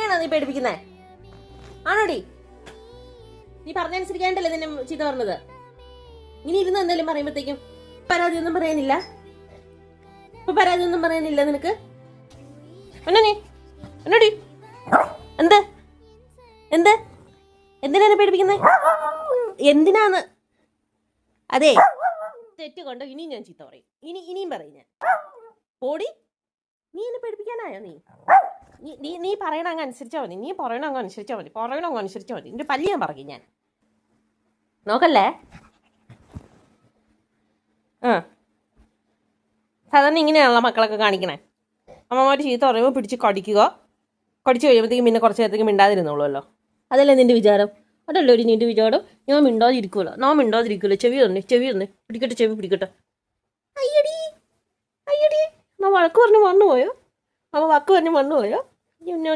എന്നെയാണോ നീ പേടിപ്പിക്കുന്നേ? ആണോടി? നീ പറഞ്ഞനുസരിക്കാണ്ടല്ലേ നിന്നെ ചീത്ത പറഞ്ഞത്? ഇനി ഇരുന്ന് എന്തെങ്കിലും പറയുമ്പോഴത്തേക്കും പരാതി ഒന്നും പറയാനില്ല? ഇപ്പൊ പരാതി ഒന്നും പറയാനില്ല നിനക്ക്? എന്നാ നീ എന്നോടി എന്ത് എന്ത് എന്തിനാണ് പേടിപ്പിക്കുന്നത്? എന്തിനാന്ന്? അതെ, തെറ്റ് കൊണ്ട് ഇനിയും ഞാൻ ചീത്ത പറയും. ഇനിയും പറയും ഞാൻ. ഓടി, നീ എന്നെ പേടിപ്പിക്കാനായോ? നീ പറയണ അങ്ങ് അനുസരിച്ചാൽ മതി. നീ പറയണ അങ്ങ് അനുസരിച്ചാൽ മതി. നിന്റെ പല്ലി ഞാൻ പറയും ഞാൻ. നോക്കല്ലേ? സാധാരണ ഇങ്ങനെയാണല്ലോ മക്കളൊക്കെ കാണിക്കണേ. അമ്മമാർ ചീത്ത പറയുമ്പോൾ പിടിച്ച് കടിച്ചു കഴിയുമ്പോഴത്തേക്കും പിന്നെ കുറച്ച് നേരത്തേക്ക് മിണ്ടാതിരുന്നുള്ളൂല്ലോ. അതല്ലേ നിന്റെ വിചാരം? അതല്ലേ ഒരു നിന്റെ വിചാരം? ഞാൻ മിണ്ടാതിരിക്കുമല്ലോ. ചെവി തന്നെ പിടിക്കട്ടെ, ചെവി പിടിക്കട്ടെ. അയ്യടി ഞാൻ വഴക്ക് പറഞ്ഞ് വന്നു പോയോ?